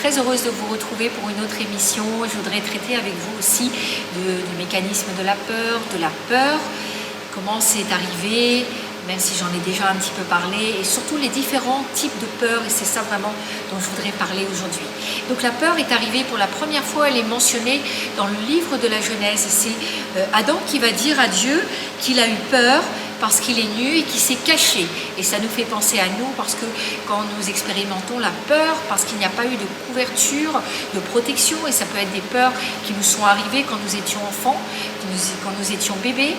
très heureuse de vous retrouver pour une autre émission. Je voudrais traiter avec vous aussi du mécanisme de la peur, comment c'est arrivé, même si j'en ai déjà un petit peu parlé, et surtout les différents types de peur, et c'est ça vraiment dont je voudrais parler aujourd'hui. Donc la peur est arrivée pour la première fois, elle est mentionnée dans le livre de la Genèse. C'est Adam qui va dire à Dieu qu'il a eu peur parce qu'il est nu et qu'il s'est caché. Et ça nous fait penser à nous parce que quand nous expérimentons la peur, parce qu'il n'y a pas eu de couverture, de protection, et ça peut être des peurs qui nous sont arrivées quand nous étions enfants, quand nous étions bébés,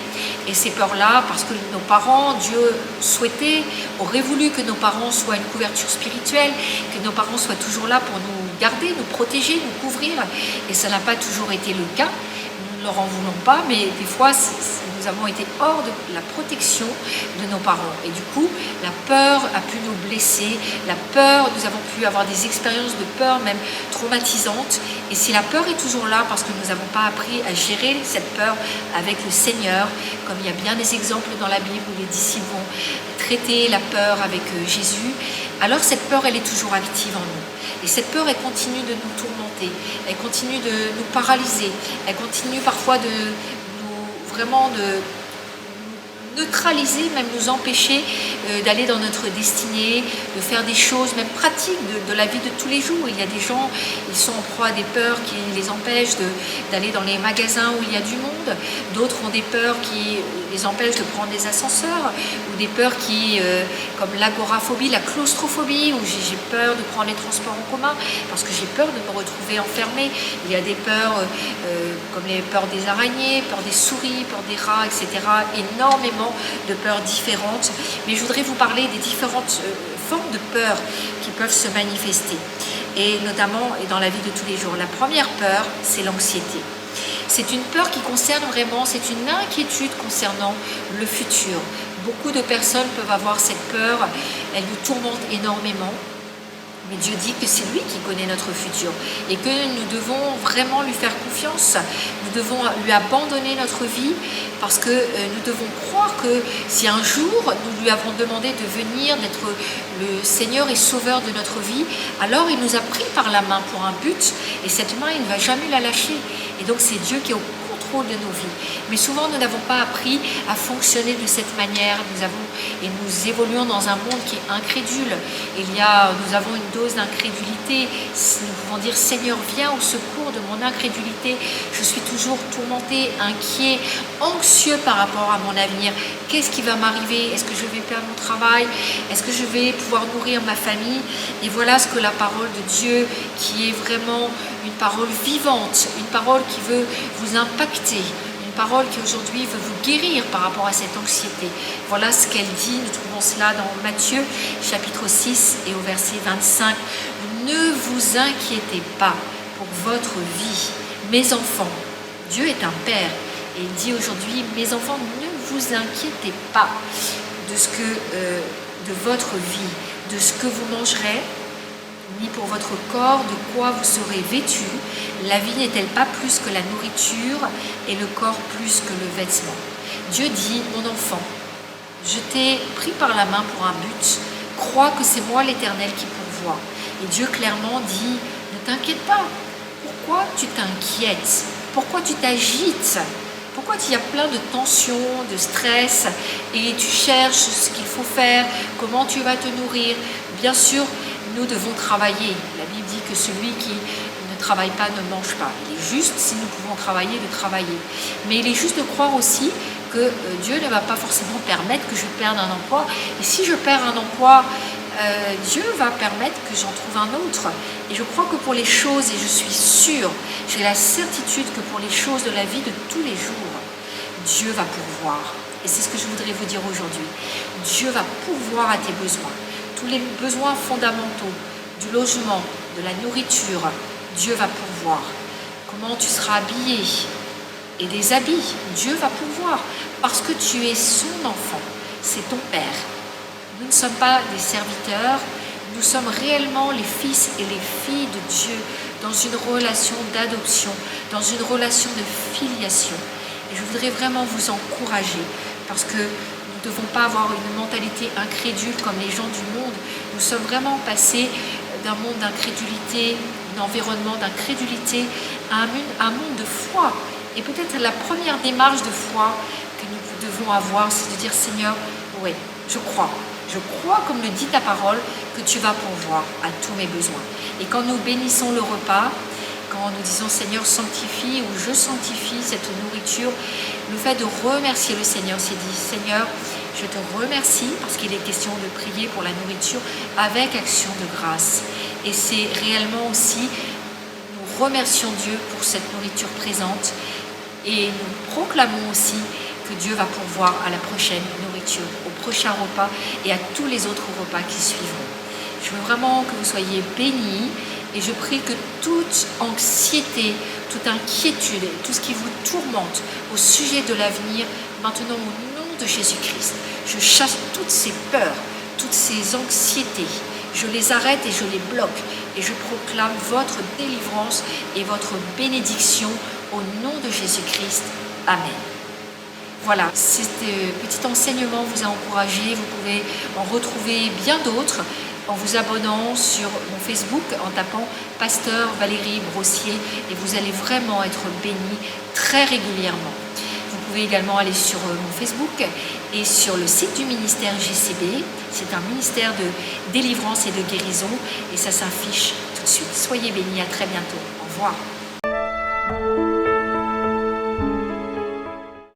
et ces peurs-là, parce que nos parents, Dieu souhaitait, aurait voulu que nos parents soient une couverture spirituelle, que nos parents soient toujours là pour nous garder, nous protéger, nous couvrir, et ça n'a pas toujours été le cas. Nous ne leur en voulons pas, mais des fois, nous avons été hors de la protection de nos parents. Et du coup, la peur a pu nous blesser. La peur, nous avons pu avoir des expériences de peur, même traumatisantes. Et si la peur est toujours là, parce que nous n'avons pas appris à gérer cette peur avec le Seigneur, comme il y a bien des exemples dans la Bible où les disciples vont traiter la peur avec Jésus, alors cette peur, elle est toujours active en nous. Et cette peur, elle continue de nous tourmenter, elle continue de nous paralyser, elle continue parfois de neutraliser, même nous empêcher d'aller dans notre destinée, de faire des choses même pratiques de la vie de tous les jours. Il y a des gens, ils sont en proie à des peurs qui les empêchent d'aller dans les magasins où il y a du monde. D'autres ont des peurs qui les empêchent de prendre des ascenseurs, ou des peurs comme l'agoraphobie, la claustrophobie, où j'ai peur de prendre les transports en commun parce que j'ai peur de me retrouver enfermée. Il y a des peurs comme les peurs des araignées, peur des souris, peur des rats, etc. Énormément de peurs différentes, mais je voudrais vous parler des différentes formes de peur qui peuvent se manifester, et notamment dans la vie de tous les jours. La première peur, c'est l'anxiété. C'est une peur qui concerne vraiment, c'est une inquiétude concernant le futur. Beaucoup de personnes peuvent avoir cette peur, elle nous tourmente énormément. Mais Dieu dit que c'est lui qui connaît notre futur et que nous devons vraiment lui faire confiance. Nous devons lui abandonner notre vie parce que nous devons croire que si un jour nous lui avons demandé de venir, d'être le Seigneur et Sauveur de notre vie, alors il nous a pris par la main pour un but, et cette main, il ne va jamais la lâcher. Et donc c'est Dieu qui est au contrôle de nos vies. Mais souvent, nous n'avons pas appris à fonctionner de cette manière. Nous évoluons dans un monde qui est incrédule. Nous avons une dose d'incrédulité. Nous pouvons dire, Seigneur, viens au secours de mon incrédulité. Je suis toujours tourmenté, inquiet, anxieux par rapport à mon avenir. Qu'est-ce qui va m'arriver? Est-ce que je vais perdre mon travail? Est-ce que je vais pouvoir nourrir ma famille? Et voilà ce que la parole de Dieu, qui est vraiment une parole vivante, une parole qui veut vous impacter, une parole qui aujourd'hui veut vous guérir par rapport à cette anxiété. Voilà ce qu'elle dit, nous trouvons cela dans Matthieu chapitre 6 et au verset 25. Ne vous inquiétez pas pour votre vie, mes enfants. Dieu est un Père et il dit aujourd'hui, mes enfants, ne vous inquiétez pas de votre vie, de ce que vous mangerez, ni pour votre corps, de quoi vous serez vêtus. La vie n'est-elle pas plus que la nourriture et le corps plus que le vêtement? Dieu dit, mon enfant, je t'ai pris par la main pour un but, crois que c'est moi l'Éternel qui pourvoit. Et Dieu clairement dit, ne t'inquiète pas, pourquoi tu t'inquiètes? Pourquoi tu t'agites? Pourquoi il y a plein de tensions, de stress, et tu cherches ce qu'il faut faire, comment tu vas te nourrir? Bien sûr, nous devons travailler. La Bible dit que celui qui ne travaille pas ne mange pas. Il est juste, si nous pouvons travailler, de travailler. Mais il est juste de croire aussi que Dieu ne va pas forcément permettre que je perde un emploi. Et si je perds un emploi, Dieu va permettre que j'en trouve un autre. Et je crois que pour les choses, et je suis sûre, j'ai la certitude que pour les choses de la vie de tous les jours, Dieu va pourvoir. Et c'est ce que je voudrais vous dire aujourd'hui. Dieu va pourvoir à tes besoins. Tous les besoins fondamentaux, du logement, de la nourriture, Dieu va pourvoir. Comment tu seras habillé et des habits, Dieu va pourvoir. Parce que tu es son enfant, c'est ton Père. Nous ne sommes pas des serviteurs, nous sommes réellement les fils et les filles de Dieu dans une relation d'adoption, dans une relation de filiation. Et je voudrais vraiment vous encourager parce que nous ne devons pas avoir une mentalité incrédule comme les gens du monde. Nous sommes vraiment passés d'un monde d'incrédulité, environnement d'incrédulité à un monde de foi. Et peut-être la première démarche de foi que nous devons avoir, c'est de dire Seigneur, oui, je crois, comme le dit ta parole, que tu vas pourvoir à tous mes besoins. Et quand nous bénissons le repas, quand nous disons Seigneur sanctifie ou je sanctifie cette nourriture, le fait de remercier le Seigneur, c'est dit Seigneur, je te remercie parce qu'il est question de prier pour la nourriture avec action de grâce. Et c'est réellement aussi, nous remercions Dieu pour cette nourriture présente et nous proclamons aussi que Dieu va pourvoir à la prochaine nourriture, au prochain repas et à tous les autres repas qui suivront. Je veux vraiment que vous soyez bénis et je prie que toute anxiété, toute inquiétude, tout ce qui vous tourmente au sujet de l'avenir, maintenant au nom de Jésus-Christ, je chasse toutes ces peurs, toutes ces anxiétés, je les arrête et je les bloque et je proclame votre délivrance et votre bénédiction au nom de Jésus-Christ. Amen. Voilà, ce petit enseignement vous a encouragé. Vous pouvez en retrouver bien d'autres en vous abonnant sur mon Facebook en tapant Pasteur Valérie Brossier et vous allez vraiment être bénis très régulièrement. Vous pouvez également aller sur mon Facebook et sur le site du ministère GCB. C'est un ministère de délivrance et de guérison et ça s'affiche tout de suite. Soyez bénis, à très bientôt. Au revoir.